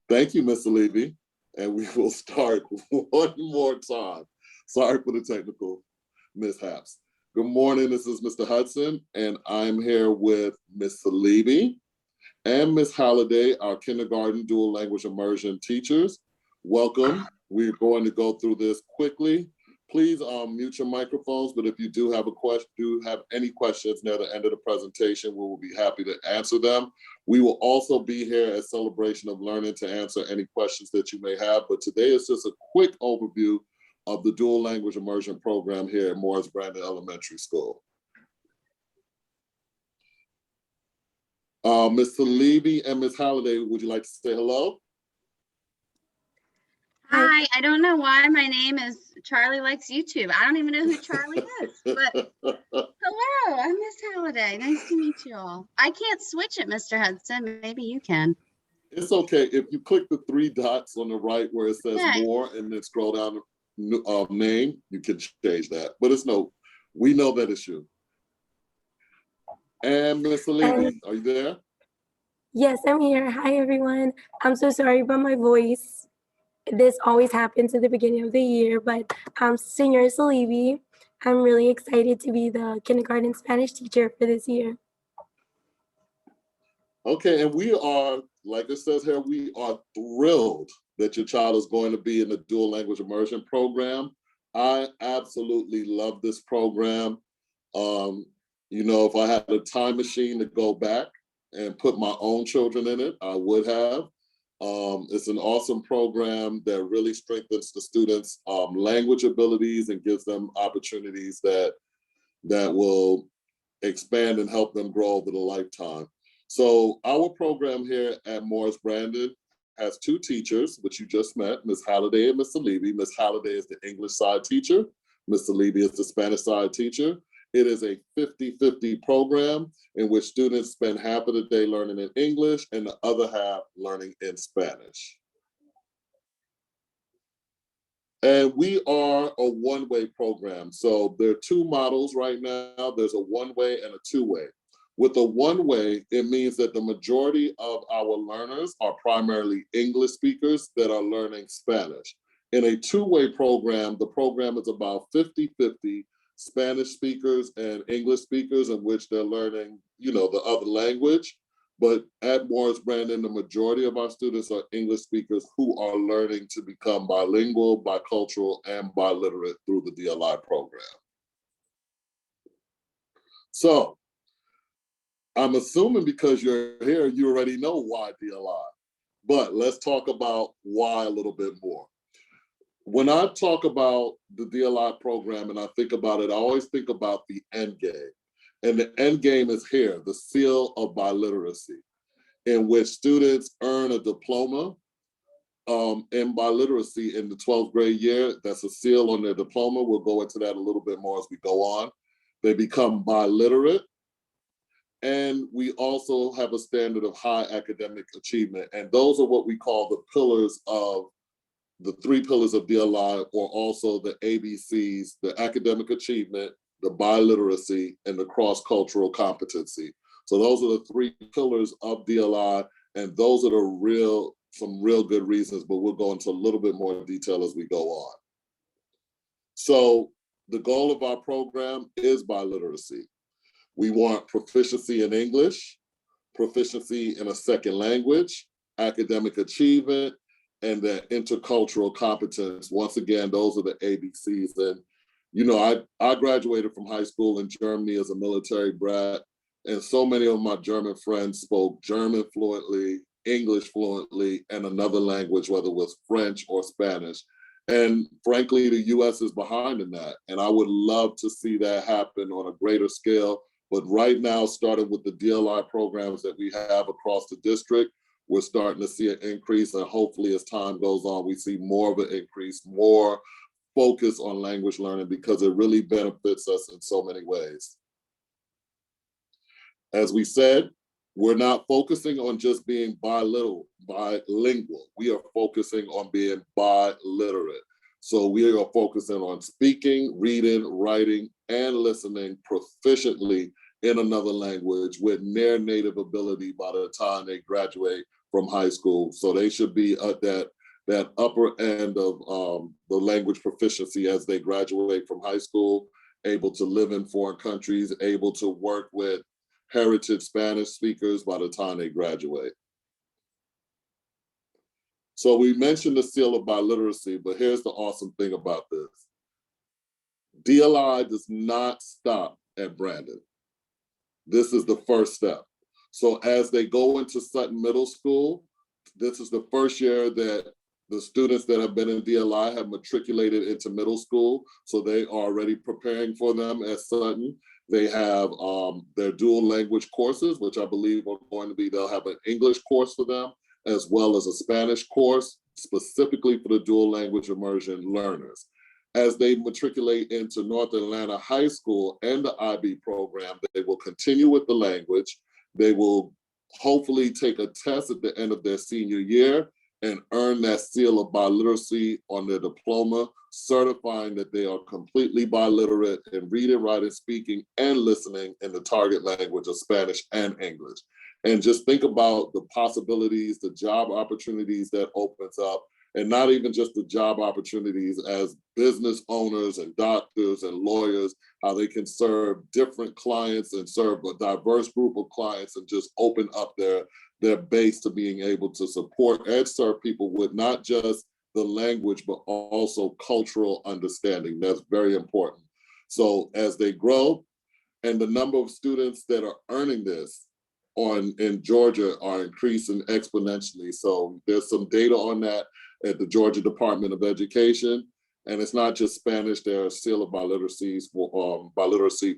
Thank you, Ms. Levy. And we will start one more time. Sorry for the technical mishaps. Good morning, this is Mr. Hudson, and I'm here with Ms. Levy and Ms. Halliday, our kindergarten dual language immersion teachers. Welcome. We're going to go through this quickly. Please mute your microphones, but if you do have any questions near the end of the presentation, we will be happy to answer them. We will also be here at Celebration of Learning to answer any questions that you may have, but today is just a quick overview of the dual language immersion program here at Morris Brandon Elementary School. Mr. Levy and Ms. Halliday, would you like to say hello? Hi, I don't know why my name is Charlie Likes YouTube. I don't even know who Charlie is, but hello, I'm Miss Halliday. Nice to meet you all. I can't switch it, Mr. Hudson. Maybe you can. It's okay. If you click the three dots on the right where it says more and then scroll down to name, you can change that. But we know that it's you. And Ms. Levy, are you there? Yes, I'm here. Hi, everyone. I'm so sorry about my voice. This always happens at the beginning of the year, but I'm Senora Salivi. I'm really excited to be the kindergarten Spanish teacher for this year. Okay, and we are, like it says here, we are thrilled that your child is going to be in the dual language immersion program. I absolutely love this program. You know, if I had a time machine to go back and put my own children in it, I would have. It's an awesome program that really strengthens the students' language abilities and gives them opportunities that will expand and help them grow over the lifetime. So our program here at Morris Brandon has two teachers, which you just met, Ms. Halliday and Mr. Levy. Ms. Halliday is the English side teacher. Mr. Levy is the Spanish side teacher. It is a 50-50 program in which students spend half of the day learning in English and the other half learning in Spanish. And we are a one-way program. So there are two models right now. There's a one-way and a two-way. With a one-way, it means that the majority of our learners are primarily English speakers that are learning Spanish. In a two-way program, the program is about 50-50 Spanish speakers and English speakers in which they're learning, you know, the other language. But at Morris Brandon, the majority of our students are English speakers who are learning to become bilingual, bicultural, and biliterate through the DLI program. So I'm assuming because you're here, you already know why DLI, but let's talk about why a little bit more. When I talk about the DLI program and I think about it, I always think about the end game. And the end game is here, the seal of biliteracy, in which students earn a diploma in biliteracy in the 12th grade year. That's a seal on their diploma. We'll go into that a little bit more as we go on. They become biliterate. And we also have a standard of high academic achievement. And those are what we call the pillars of the three pillars of DLI, or also the ABCs, the academic achievement, the biliteracy, and the cross-cultural competency. So those are the three pillars of DLI, and those are some real good reasons, but we'll go into a little bit more detail as we go on. So the goal of our program is biliteracy. We want proficiency in English, proficiency in a second language, academic achievement, and the intercultural competence. Once again, those are the ABCs. And, you know, I graduated from high school in Germany as a military brat, and so many of my German friends spoke German fluently, English fluently, and another language, whether it was French or Spanish. And frankly, the US is behind in that. And I would love to see that happen on a greater scale. But right now, starting with the DLI programs that we have across the district, we're starting to see an increase, and hopefully as time goes on, we see more of an increase, more focus on language learning, because it really benefits us in so many ways. As we said, we're not focusing on just being bilingual. We are focusing on being biliterate. So we are focusing on speaking, reading, writing, and listening proficiently in another language with near native ability by the time they graduate from high school. So they should be at that upper end of the language proficiency as they graduate from high school, able to live in foreign countries, able to work with heritage Spanish speakers by the time they graduate. So we mentioned the seal of biliteracy, but here's the awesome thing about this. DLI does not stop at Brandon. This is the first step. So as they go into Sutton Middle School, this is the first year that the students that have been in DLI have matriculated into middle school. So they are already preparing for them at Sutton. They have their dual language courses, which I believe are going to be, they'll have an English course for them, as well as a Spanish course, specifically for the dual language immersion learners. As they matriculate into North Atlanta High School and the IB program, they will continue with the language. They will hopefully take a test at the end of their senior year and earn that seal of biliteracy on their diploma, certifying that they are completely biliterate in reading, writing, speaking, and listening in the target language of Spanish and English. And just think about the possibilities, the job opportunities that opens up, and not even just the job opportunities as business owners and doctors and lawyers, how they can serve different clients and serve a diverse group of clients and just open up their base to being able to support and serve people with not just the language, but also cultural understanding. That's very important. So as they grow, and the number of students that are earning this in Georgia are increasing exponentially. So there's some data on that at the Georgia Department of Education. And it's not just Spanish, there are seal of biliteracy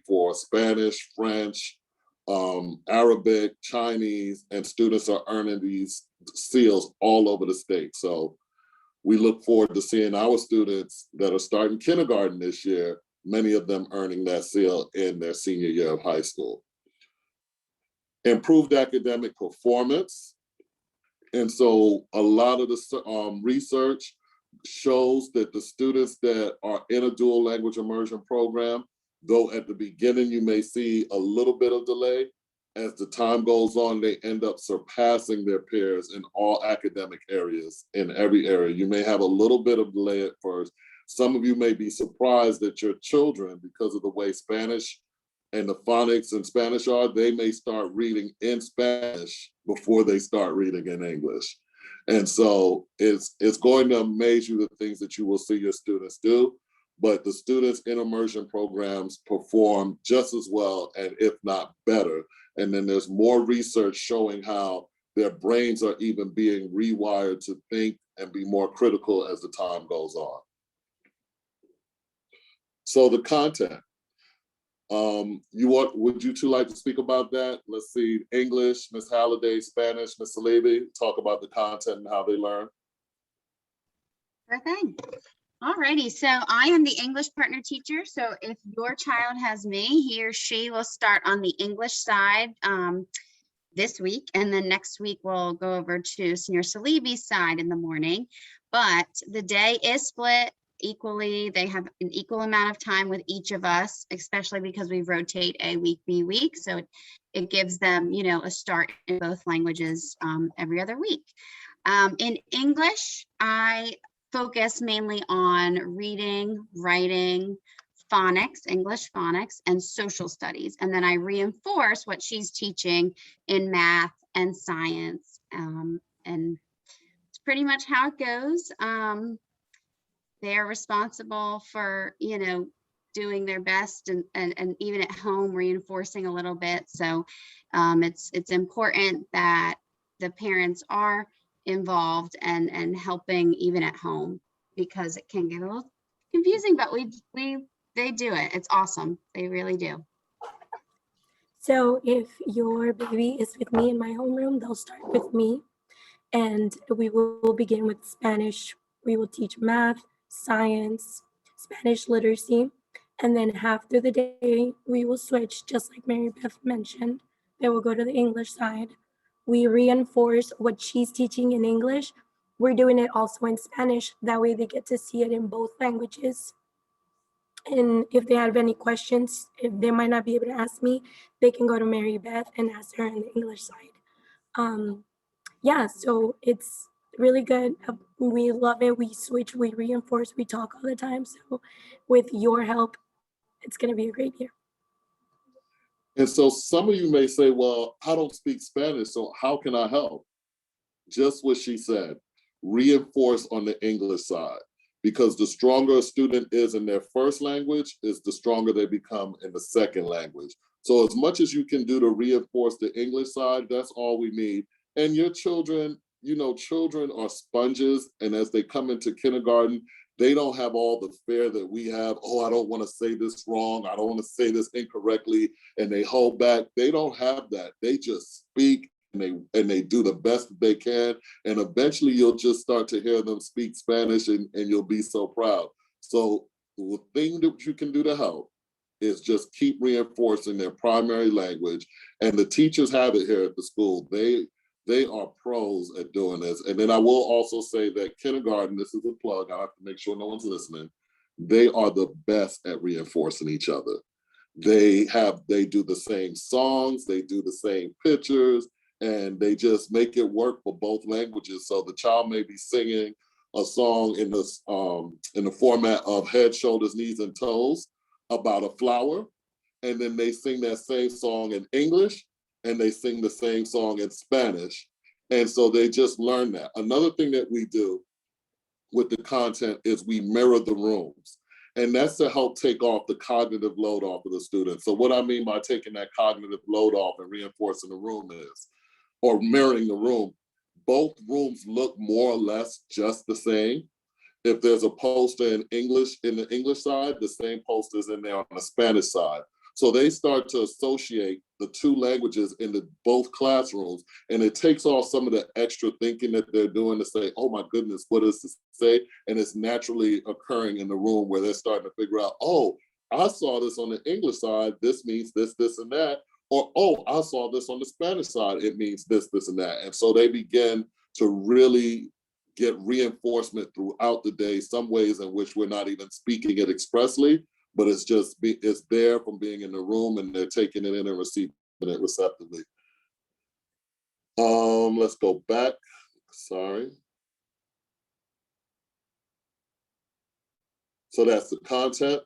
for Spanish, French, Arabic, Chinese, and students are earning these seals all over the state. So we look forward to seeing our students that are starting kindergarten this year, many of them earning that seal in their senior year of high school. Improved academic performance. And so a lot of the research shows that the students that are in a dual language immersion program, though at the beginning you may see a little bit of delay, as the time goes on, they end up surpassing their peers in all academic areas, in every area. You may have a little bit of delay at first. Some of you may be surprised that your children, because of the way Spanish and the phonics in Spanish are, they may start reading in Spanish before they start reading in English. And so it's going to amaze you the things that you will see your students do, but the students in immersion programs perform just as well, and if not better. And then there's more research showing how their brains are even being rewired to think and be more critical as the time goes on. So the content. Would you two like to speak about that? Let's see, English, Ms. Halliday, Spanish, Ms. Salebi, talk about the content and how they learn. Sure thing. Alrighty, so I am the English partner teacher. So if your child has me, he or she will start on the English side this week, and then next week we'll go over to Senior Salebi's side in the morning. But the day is split equally. They have an equal amount of time with each of us, especially because we rotate a week be week. So it gives them, you know, a start in both languages every other week. In English, I focus mainly on reading, writing, phonics, English phonics, and social studies. And then I reinforce what she's teaching in math and science. And it's pretty much how it goes. They're responsible for, you know, doing their best and even at home reinforcing a little bit. So it's important that the parents are involved and helping even at home, because it can get a little confusing, but they do it. It's awesome. They really do. So if your baby is with me in my homeroom, they'll start with me, and we will begin with Spanish. We will teach math, science, Spanish literacy, and then half through the day, we will switch, just like Mary Beth mentioned. They will go to the English side. We reinforce what she's teaching in English. We're doing it also in Spanish. That way they get to see it in both languages. And if they have any questions, if they might not be able to ask me, they can go to Mary Beth and ask her on the English side. yeah, so it's really good. We love it. We switch, we reinforce, we talk all the time. So with your help, it's going to be a great year. And so some of you may say, well, I don't speak Spanish, so how can I help? Just what she said, reinforce on the English side, because the stronger a student is in their first language is the stronger they become in the second language. So as much as you can do to reinforce the English side, that's all we need. And your children, you know, children are sponges, and as they come into kindergarten, they don't have all the fear that we have. Oh, I don't want to say this wrong. I don't want to say this incorrectly. And they hold back. They don't have that. They just speak and they do the best that they can. And eventually you'll just start to hear them speak Spanish and you'll be so proud. So the thing that you can do to help is just keep reinforcing their primary language. And the teachers have it here at the school. They are pros at doing this. And then I will also say that kindergarten, this is a plug, I have to make sure no one's listening, they are the best at reinforcing each other. They do the same songs, they do the same pictures, and they just make it work for both languages. So the child may be singing a song in the format of head, shoulders, knees, and toes about a flower, and then they sing that same song in English, and they sing the same song in Spanish. And so they just learn that. Another thing that we do with the content is we mirror the rooms. And that's to help take off the cognitive load off of the students. So what I mean by taking that cognitive load off and reinforcing the room is, or mirroring the room, both rooms look more or less just the same. If there's a poster in English in the English side, the same poster is in there on the Spanish side. So they start to associate the two languages in both classrooms, and it takes off some of the extra thinking that they're doing to say, oh my goodness, what does this say? And it's naturally occurring in the room where they're starting to figure out, oh, I saw this on the English side, this means this, this, and that. Or, oh, I saw this on the Spanish side, it means this, this, and that. And so they begin to really get reinforcement throughout the day, some ways in which we're not even speaking it expressly, but it's just it's there from being in the room, and they're taking it in and receiving it receptively. Let's go back. Sorry. So that's the content.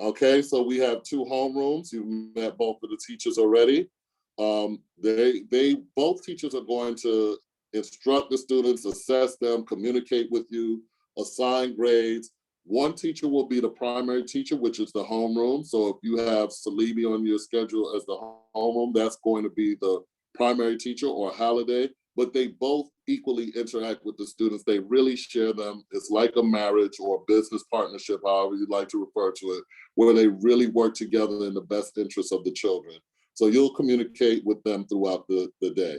Okay, so we have 2 homerooms. You've met both of the teachers already. Both teachers are going to instruct the students, assess them, communicate with you, assign grades. One teacher will be the primary teacher, which is the homeroom. So if you have Salibi on your schedule as the homeroom, that's going to be the primary teacher, or Halliday. But they both equally interact with the students. They really share them. It's like a marriage or a business partnership, however you'd like to refer to it, where they really work together in the best interest of the children. So you'll communicate with them throughout the day.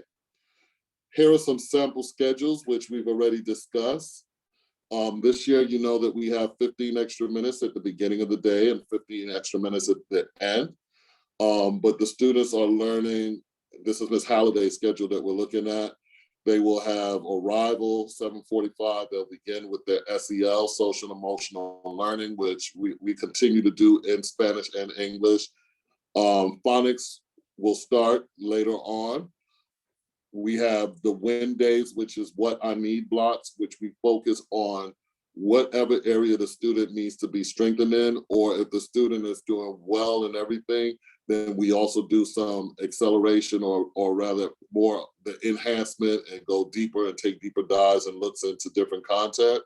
Here are some sample schedules, which we've already discussed. This year, you know that we have 15 extra minutes at the beginning of the day and 15 extra minutes at the end. But the students are learning, this is Ms. Halliday's schedule that we're looking at. They will have arrival, 7:45. They'll begin with their SEL, social emotional learning, which we continue to do in Spanish and English. Phonics will start later on. We have the win days, which is what I need blocks, which we focus on whatever area the student needs to be strengthened in, or if the student is doing well in everything, then we also do some acceleration or rather more the enhancement and go deeper and take deeper dives and looks into different content.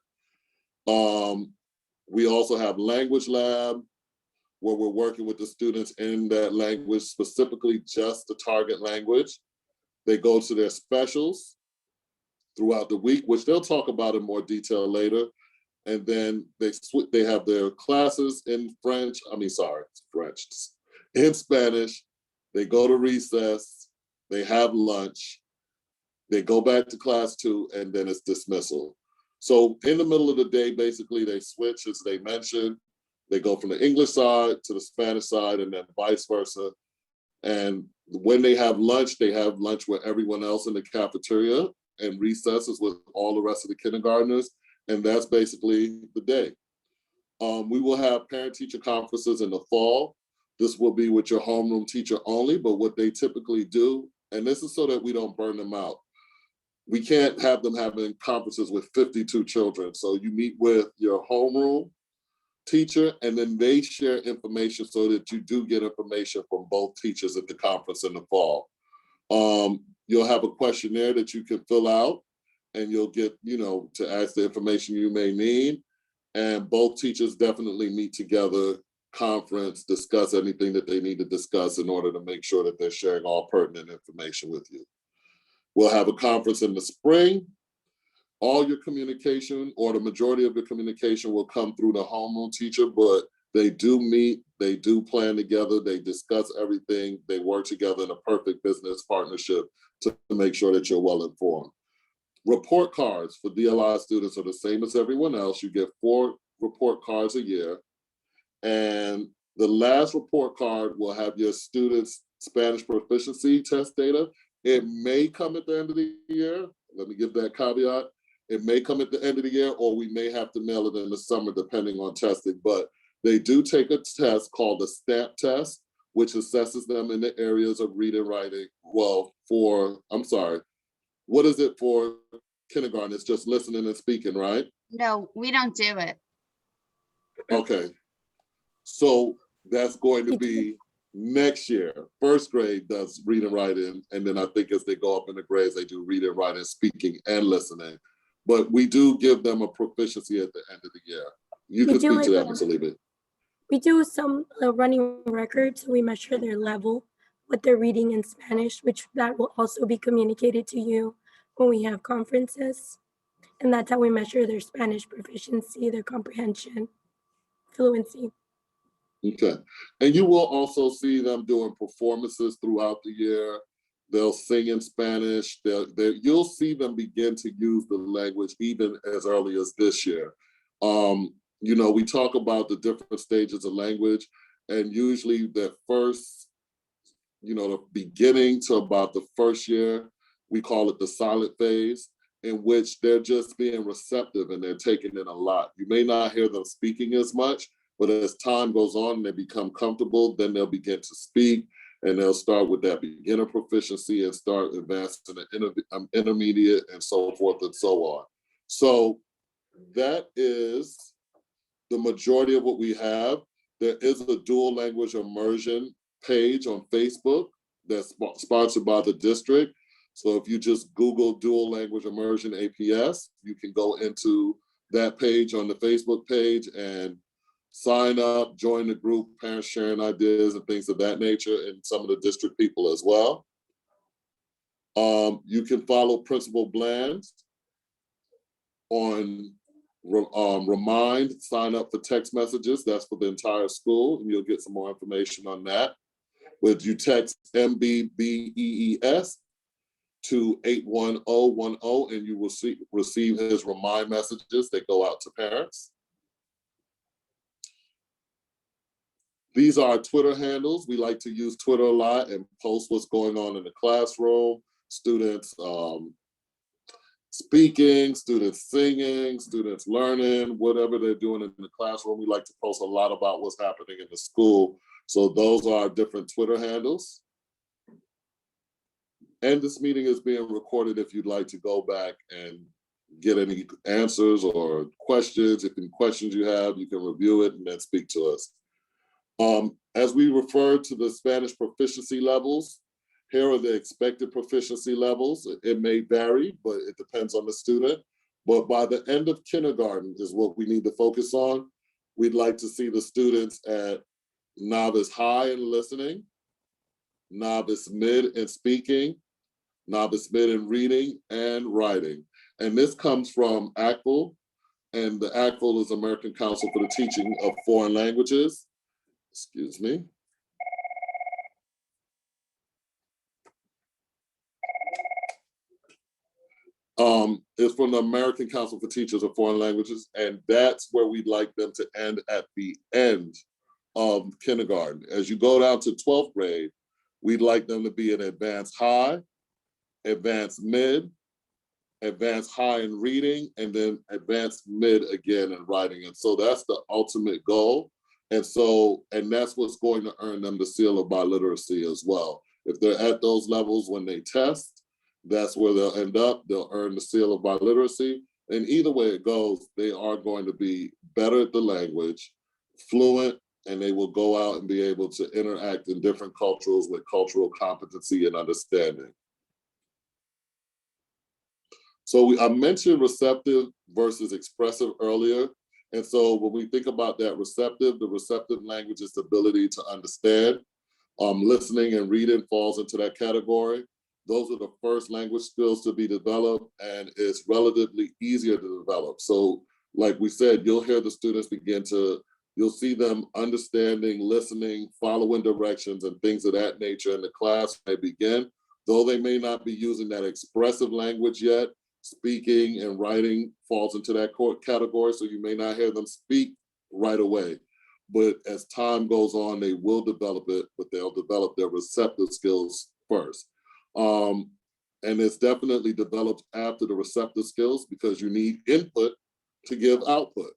We also have language lab, where we're working with the students in that language, specifically just the target language. They go to their specials throughout the week, which they'll talk about in more detail later. And then they have their classes in French, in Spanish. They go to recess, they have lunch, they go back to class 2, and then it's dismissal. So in the middle of the day, basically they switch, as they mentioned. They go from the English side to the Spanish side, and then vice versa. And when they have lunch with everyone else in the cafeteria, and recesses with all the rest of the kindergartners. And that's basically the day. We will have parent-teacher conferences in the fall. This will be with your homeroom teacher only, but what they typically do and this is so that we don't burn them out. We can't have them having conferences with 52 children. So you meet with your homeroom teacher, and then they share information so that you do get information from both teachers at the conference in the fall. You'll have a questionnaire that you can fill out, and you'll get, to ask the information you may need. And both teachers definitely meet together, conference, discuss anything that they need to discuss in order to make sure that they're sharing all pertinent information with you. We'll have a conference in the spring. All your communication, or the majority of your communication, will come through the homeroom teacher, but they do meet, they do plan together, they discuss everything, they work together in a perfect business partnership to make sure that you're well informed. Report cards for DLI students are the same as everyone else. You get 4 report cards a year. And the last report card will have your students' Spanish proficiency test data. It may come at the end of the year. Let me give that caveat. It may come at the end of the year, or we may have to mail it in the summer, depending on testing. But they do take a test called the STAMP test, which assesses them in the areas of reading, writing. Well, what is it for kindergarten? It's just listening and speaking, right? No, we don't do it. Okay. So that's going to be next year. First grade does reading, writing, and then I think as they go up in the grades, they do reading, writing, speaking, and listening. But we do give them a proficiency at the end of the year. You can speak to that, Ms. Alibi. We do some running records. We measure their level, what they're reading in Spanish, which that will also be communicated to you when we have conferences. And that's how we measure their Spanish proficiency, their comprehension, fluency. Okay. And you will also see them doing performances throughout the year. They'll sing in Spanish. You'll see them begin to use the language even as early as this year. We talk about the different stages of language, and usually the first, the beginning to about the first year, we call it the silent phase, in which they're just being receptive and they're taking in a lot. You may not hear them speaking as much, but as time goes on and they become comfortable, then they'll begin to speak, and they'll start with that beginner proficiency and start advancing to intermediate and so forth and so on. So that is the majority of what we have. There is a dual language immersion page on Facebook that's sponsored by the district. So if you just Google dual language immersion APS, you can go into that page on the Facebook page and sign up, join the group, parents sharing ideas and things of that nature, and some of the district people as well. You can follow Principal Bland on Remind, sign up for text messages. That's for the entire school, and you'll get some more information on that. But you text MBBEES to 81010, and you will receive his Remind messages that go out to parents. These are our Twitter handles. We like to use Twitter a lot and post what's going on in the classroom, students speaking, students singing, students learning, whatever they're doing in the classroom. We like to post a lot about what's happening in the school. So those are our different Twitter handles. And this meeting is being recorded if you'd like to go back and get any answers or questions. If any questions you have, you can review it and then speak to us. As we refer to the Spanish proficiency levels, here are the expected proficiency levels. It may vary, but it depends on the student. But by the end of kindergarten is what we need to focus on. We'd like to see the students at novice high in listening, novice mid in speaking, novice mid in reading and writing. And this comes from ACFL, and the ACFL is American Council for the Teaching of Foreign Languages. Excuse me. It's from the American Council for Teachers of Foreign Languages, and that's where we'd like them to end at the end of kindergarten. As you go down to 12th grade, we'd like them to be in advanced high, advanced mid, advanced high in reading, and then advanced mid again in writing. And so that's the ultimate goal. And that's what's going to earn them the seal of biliteracy as well. If they're at those levels when they test, that's where they'll end up. They'll earn the seal of biliteracy. And either way it goes, they are going to be better at the language, fluent, and they will go out and be able to interact in different cultures with cultural competency and understanding. So I mentioned receptive versus expressive earlier. And so when we think about that receptive, the receptive language is the ability to understand. Listening and reading falls into that category. Those are the first language skills to be developed, and it's relatively easier to develop. So like we said, you'll hear the students you'll see them understanding, listening, following directions and things of that nature in the class when they begin. Though they may not be using that expressive language yet, speaking and writing falls into that category, so you may not hear them speak right away. But as time goes on, they will develop it, but they'll develop their receptive skills first. And it's definitely developed after the receptive skills because you need input to give output.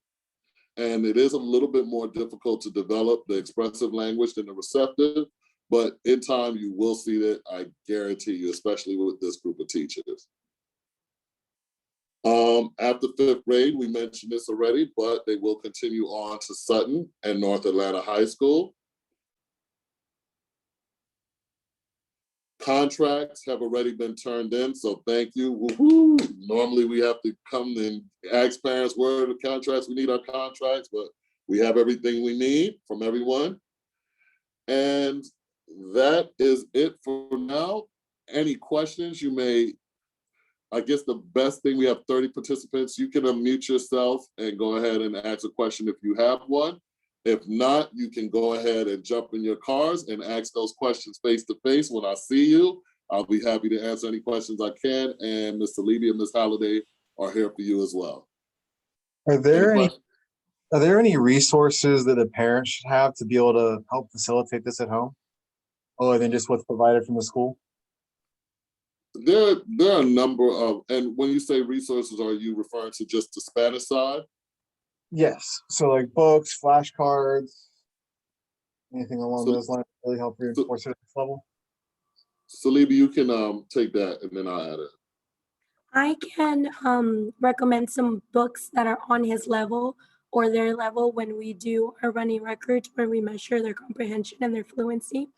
And it is a little bit more difficult to develop the expressive language than the receptive, but in time you will see that, I guarantee you, especially with this group of teachers. After 5th grade, we mentioned this already, but they will continue on to Sutton and North Atlanta High School. Contracts have already been turned in, so thank you. Woo-hoo. Normally we have to come and ask parents where are the contracts. We need our contracts, but we have everything we need from everyone. And that is it for now. Any questions you may, I guess the best thing, we have 30 participants. You can unmute yourself and go ahead and ask a question if you have one. If not, you can go ahead and jump in your cars and ask those questions face to face. When I see you, I'll be happy to answer any questions I can. And Mr. Levy and Ms. Halliday are here for you as well. Are there any resources that a parent should have to be able to help facilitate this at home, other than just what's provided from the school? There are a number of, and when you say resources, are you referring to just the Spanish side? Yes. So like books, flashcards, anything along those lines really help reinforce it at this level? So Libby, you can take that and then I'll add it. I can recommend some books that are on his level or their level when we do our running records where we measure their comprehension and their fluency.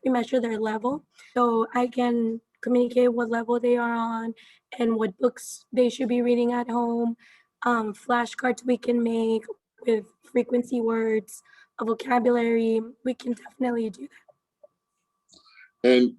We measure their level. So I can communicate what level they are on and what books they should be reading at home. Flashcards we can make with frequency words, a vocabulary. We can definitely do that. And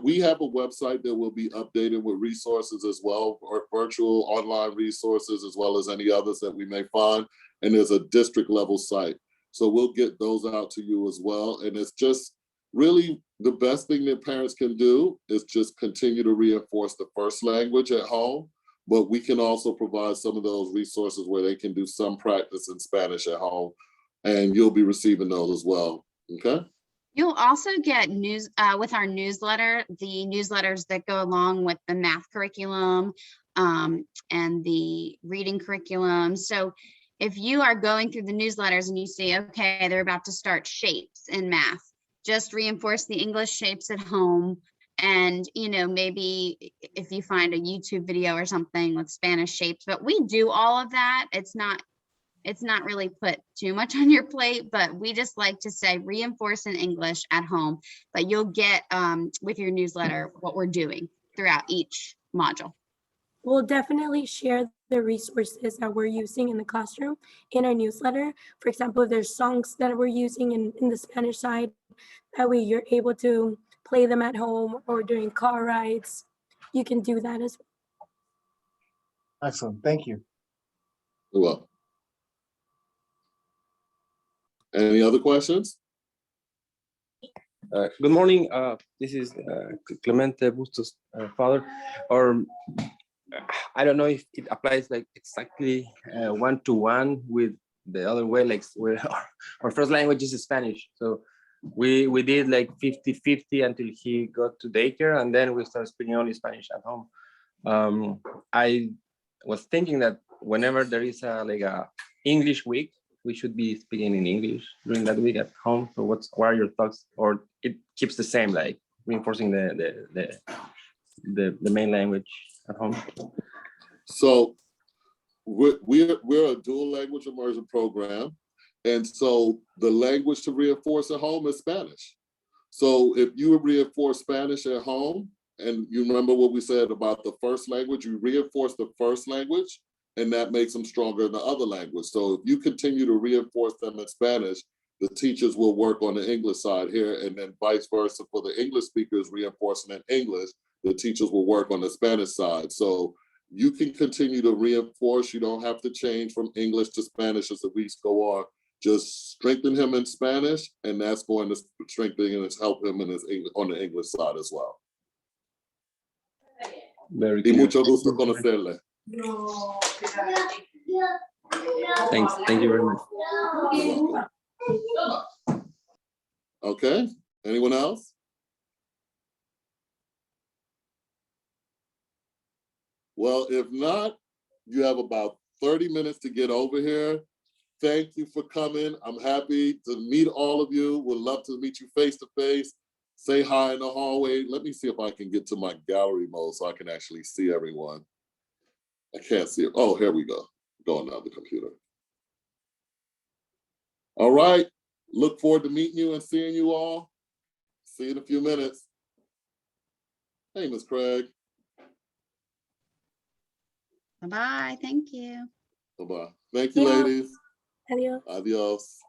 we have a website that will be updated with resources as well, or virtual online resources, as well as any others that we may find. And there's a district level site. So we'll get those out to you as well. And it's just really the best thing that parents can do is just continue to reinforce the first language at home. But we can also provide some of those resources where they can do some practice in Spanish at home. And you'll be receiving those as well, okay? You'll also get news with our newsletter, the newsletters that go along with the math curriculum and the reading curriculum. So if you are going through the newsletters and you see, okay, they're about to start shapes in math, just reinforce the English shapes at home. And, you know, maybe if you find a YouTube video or something with Spanish shapes, but we do all of that. It's not really put too much on your plate, but we just like to say reinforce in English at home, but you'll get with your newsletter what we're doing throughout each module. We'll definitely share the resources that we're using in the classroom in our newsletter. For example, if there's songs that we're using in the Spanish side, that way you're able to play them at home or during car rides. You can do that as well. Excellent, thank you. You're welcome. Any other questions? Good morning. This is Clemente Bustos' father. Or I don't know if it applies like exactly one-to-one with the other way, like where our first language is Spanish. So we did like 50-50 until he got to daycare, and then we started speaking only Spanish at home. I was thinking that whenever there is like a English week, we should be speaking in English during that week at home. So what are your thoughts? Or it keeps the same, like reinforcing the main language at home? So we're a dual language immersion program. And so the language to reinforce at home is Spanish. So if you reinforce Spanish at home, and you remember what we said about the first language, you reinforce the first language, and that makes them stronger in the other language. So if you continue to reinforce them in Spanish, the teachers will work on the English side here, and then vice versa for the English speakers reinforcing in English, the teachers will work on the Spanish side. So you can continue to reinforce. You don't have to change from English to Spanish as the weeks go on. Just strengthen him in Spanish, and that's going to strengthen and help him in his on the English side as well. Very Y clear. mucho gusto conocerle. Thanks. Thank you very much. You're welcome. Okay, anyone else? Well, if not, you have about 30 minutes to get over here. Thank you for coming. I'm happy to meet all of you. Would love to meet you face to face. Say hi in the hallway. Let me see if I can get to my gallery mode so I can actually see everyone. I can't see it. Oh, here we go. Going on the computer. All right. Look forward to meeting you and seeing you all. See you in a few minutes. Hey, Ms. Craig. Bye-bye. Thank you. Bye-bye. Thank you, Yeah. ladies. Adios. Adios.